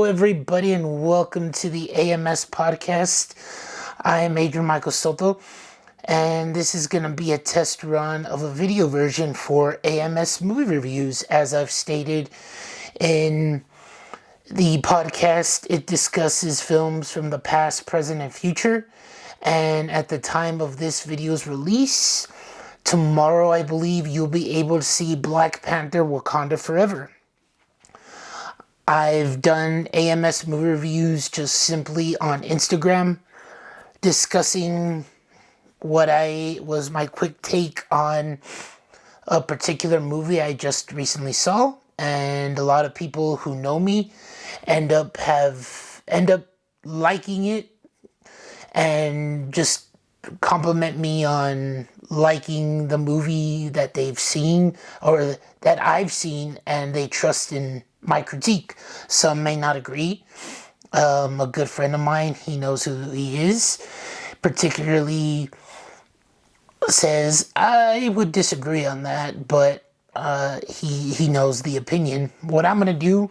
everybody, and welcome to the AMS podcast. I am Adrian Michael Soto, and this is going to be a test run of a video version for AMS movie reviews. As I've stated in the podcast, it discusses films from the past, present, and future. And at the time of this video's release, tomorrow, I believe, you'll be able to see Black Panther: Wakanda Forever. I've done AMS movie reviews just simply on Instagram, discussing what was my quick take on a particular movie I just recently saw, and a lot of people who know me end up liking it and just compliment me on liking the movie that they've seen or that I've seen, and they trust in my critique. Some may not agree. A good friend of mine, he knows who he is, particularly says I would disagree on that, but he knows the opinion. What I'm going to do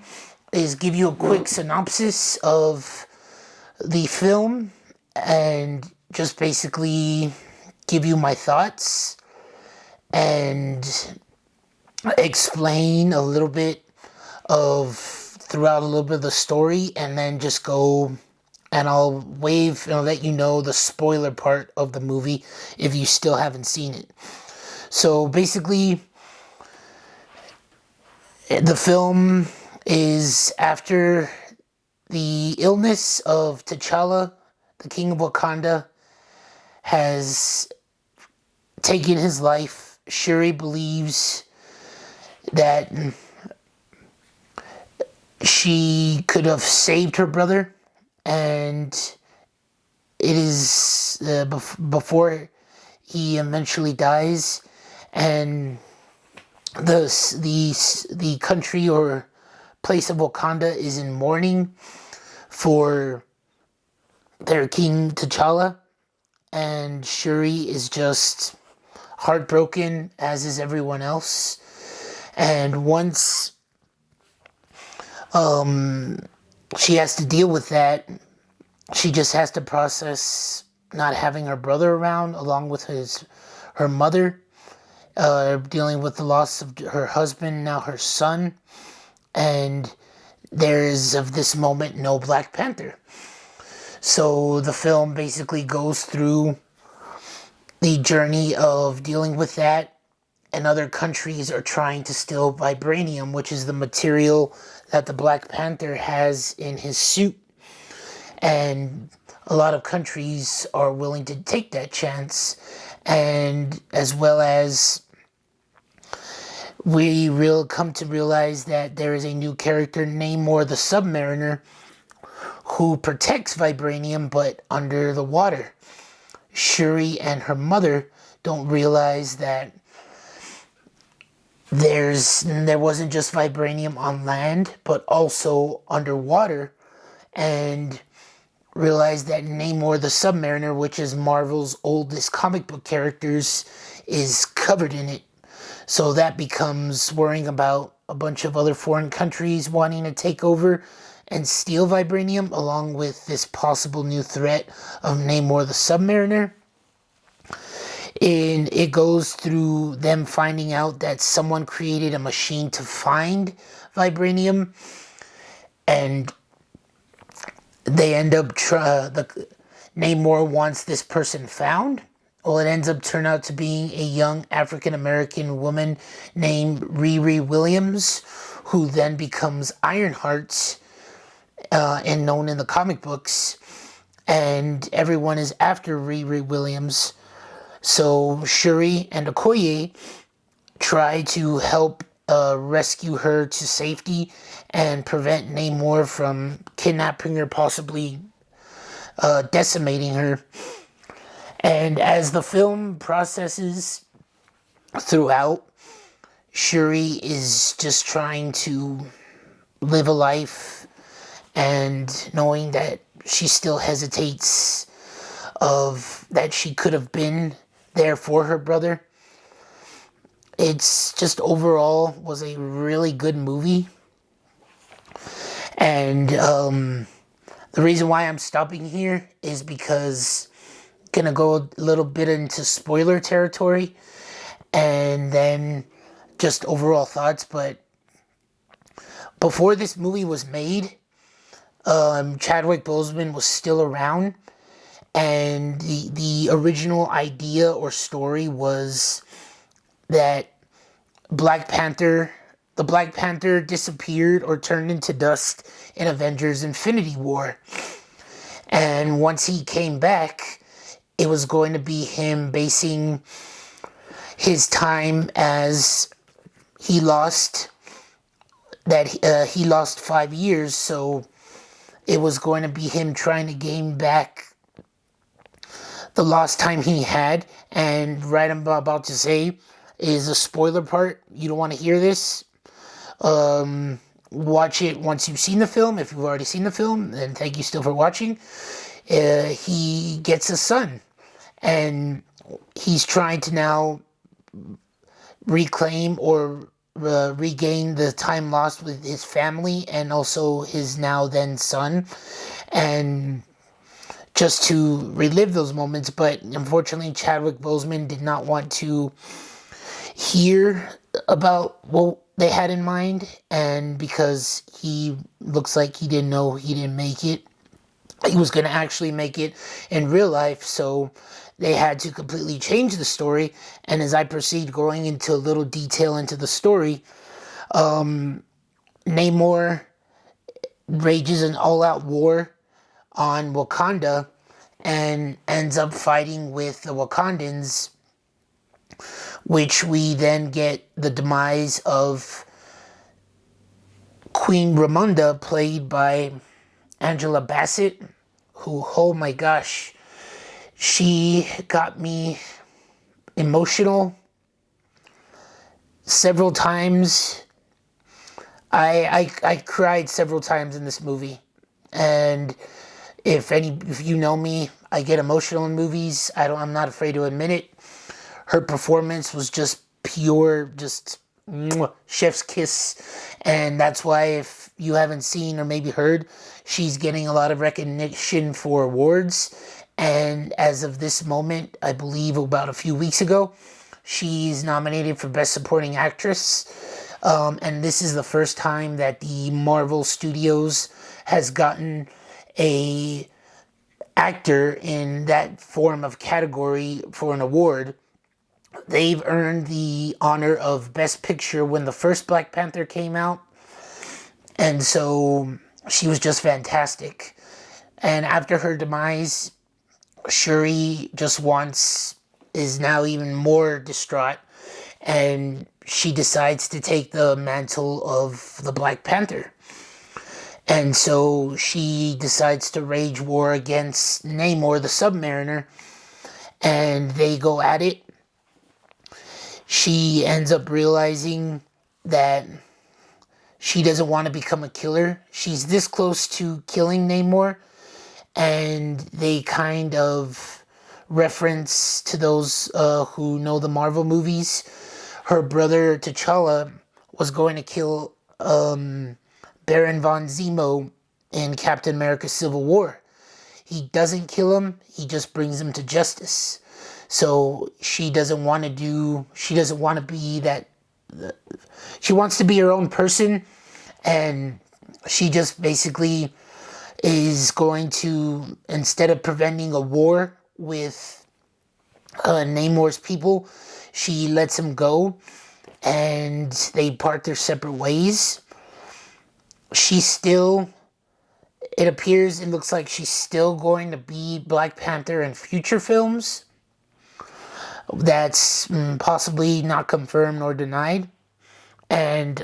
is give you a quick synopsis of the film and just basically give you my thoughts and explain a little bit throughout a little bit of the story, and then just go and I'll wave and I'll let you know the spoiler part of the movie if you still haven't seen it. So basically, the film is after the illness of T'Challa, the King of Wakanda, has taken his life. Shuri believes that she could have saved her brother, and it is before he eventually dies, and the country or place of Wakanda is in mourning for their king T'Challa, and Shuri is just heartbroken, as is everyone else. And once she has to deal with that, she just has to process not having her brother around, along with her mother, dealing with the loss of her husband, now her son, and there is, of this moment, no Black Panther. So the film basically goes through the journey of dealing with that, and other countries are trying to steal vibranium, which is the material that the Black Panther has in his suit. And a lot of countries are willing to take that chance, and as well as we come to realize that there is a new character, Namor the Submariner, who protects vibranium but under the water. Shuri and her mother don't realize that there wasn't just vibranium on land, but also underwater, and realize that Namor the Submariner, which is Marvel's oldest comic book characters, is covered in it. So that becomes worrying about a bunch of other foreign countries wanting to take over and steal vibranium, along with this possible new threat of Namor the Submariner. And it goes through them finding out that someone created a machine to find vibranium, and they end up Namor wants this person found. Well, it ends up turning out to being a young African-American woman named Riri Williams, who then becomes Ironheart, and known in the comic books, and everyone is after Riri Williams. So Shuri and Okoye try to help rescue her to safety and prevent Namor from kidnapping her, possibly decimating her. And as the film processes throughout, Shuri is just trying to live a life, and knowing that she still hesitates that she could have been there for her brother. It's just overall was a really good movie. And the reason why I'm stopping here is because I'm gonna go a little bit into spoiler territory and then just overall thoughts. But before this movie was made, Chadwick Boseman was still around, and the original idea or story was that Black Panther, the Black Panther disappeared or turned into dust in Avengers Infinity War. And once he came back, it was going to be him basing his time as he lost he lost 5 years, so it was going to be him trying to gain back the lost time he had. And right I'm about to say is a spoiler part. You don't want to hear this. Watch it once you've seen the film. If you've already seen the film, then thank you still for watching. He gets a son, and he's trying to now reclaim or regain the time lost with his family and also his now then son, and just to relive those moments. But unfortunately, Chadwick Boseman did not want to hear about what they had in mind, and because he looks like he didn't know he didn't make it, he was going to actually make it in real life, so they had to completely change the story. And as I proceed going into a little detail into the story, Namor rages an all-out war on Wakanda and ends up fighting with the Wakandans, which we then get the demise of Queen Ramonda, played by Angela Bassett, who, oh my gosh, she got me emotional several times. I cried several times in this movie, and if you know me, I get emotional in movies. I'm not afraid to admit it. Her performance was just pure, just chef's kiss, and that's why, if you haven't seen or maybe heard, she's getting a lot of recognition for awards. And as of this moment, I believe about a few weeks ago, she's nominated for Best Supporting Actress. And this is the first time that the Marvel Studios has gotten a actor in that form of category for an award. They've earned the honor of Best Picture when the first Black Panther came out. And so she was just fantastic. And after her demise, Shuri is now even more distraught, and she decides to take the mantle of the Black Panther. And so she decides to wage war against Namor the Submariner, and they go at it. She ends up realizing that she doesn't want to become a killer. She's this close to killing Namor, and they kind of reference to those who know the Marvel movies. Her brother T'Challa was going to kill Baron von Zemo in Captain America Civil War. He doesn't kill him, he just brings him to justice. So she doesn't want to be that. She wants to be her own person, and she just basically is going to, instead of preventing a war with Namor's people, she lets him go, and they part their separate ways. It appears, it looks like she's still going to be Black Panther in future films. That's possibly not confirmed nor denied. And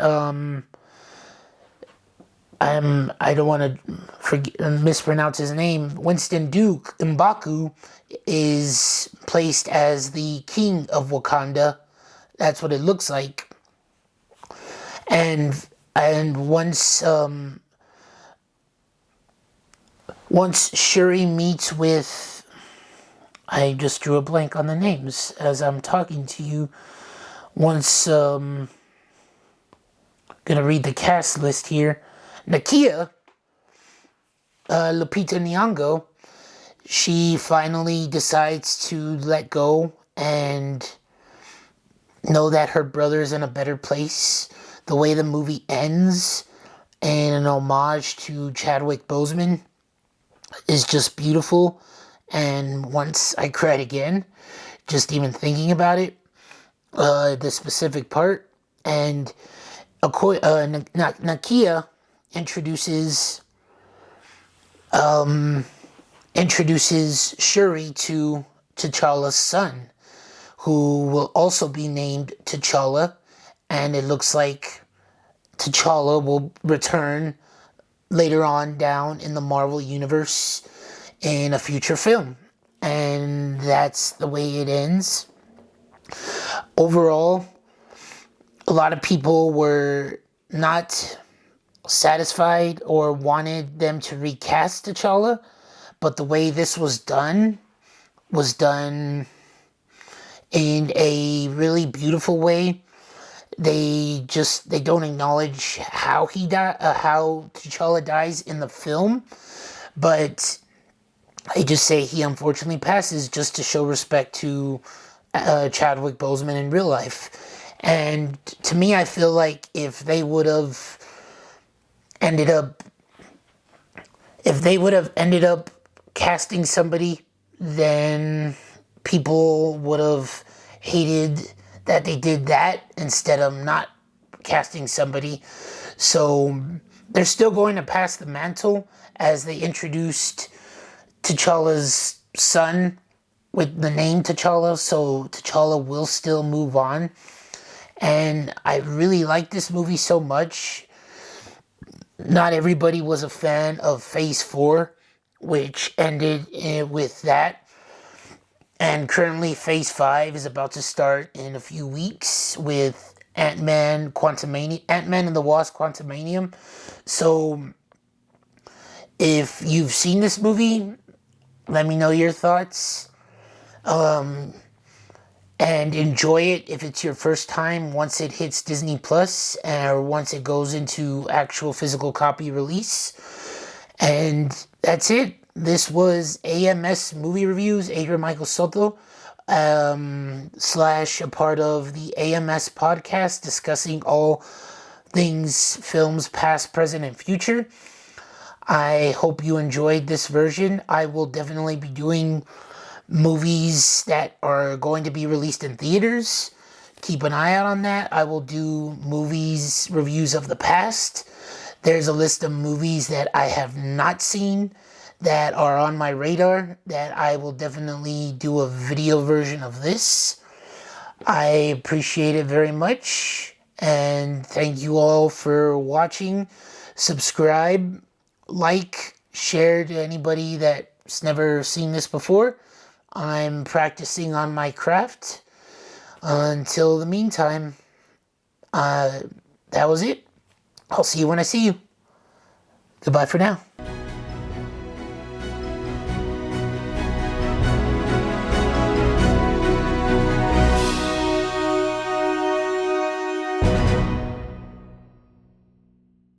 I don't want to mispronounce his name. Winston Duke M'Baku is placed as the king of Wakanda. That's what it looks like. And once Shuri meets with, I just drew a blank on the names as I'm talking to you. Once gonna read the cast list here. Nakia Lupita Nyong'o, she finally decides to let go and know that her brother's in a better place. The way the movie ends, and an homage to Chadwick Boseman, is just beautiful. And once I cried again, just even thinking about it, the specific part. And Nakia introduces Shuri to T'Challa's son, who will also be named T'Challa, and it looks like T'Challa will return later on down in the Marvel Universe in a future film. And that's the way it ends. Overall, a lot of people were not satisfied or wanted them to recast T'Challa, but the way this was done in a really beautiful way. They don't acknowledge how how T'Challa dies in the film, but they just say he unfortunately passes just to show respect to Chadwick Boseman in real life. And to me, I feel like if they would have ended up casting somebody, then people would have hated that they did that instead of not casting somebody. So they're still going to pass the mantle as they introduced T'Challa's son with the name T'Challa, so T'Challa will still move on. And I really like this movie so much. Not everybody was a fan of Phase 4, which ended with that. And currently Phase 5 is about to start in a few weeks with Ant-Man and the Wasp: Quantumanium. So if you've seen this movie, let me know your thoughts. And enjoy it if it's your first time once it hits Disney Plus or once it goes into actual physical copy release. And that's it. This was AMS Movie Reviews, Adrian Michael Soto, / a part of the AMS podcast discussing all things films past, present, and future. I hope you enjoyed this version. I will definitely be doing movies that are going to be released in theaters. Keep an eye out on that. I will do movies reviews of the past. There's a list of movies that I have not seen that are on my radar that I will definitely do a video version of this. I appreciate it very much, and thank you all for watching. Subscribe, like, share to anybody that's never seen this before. I'm practicing on my craft. Until the meantime, that was it. I'll see you when I see you. Goodbye for now.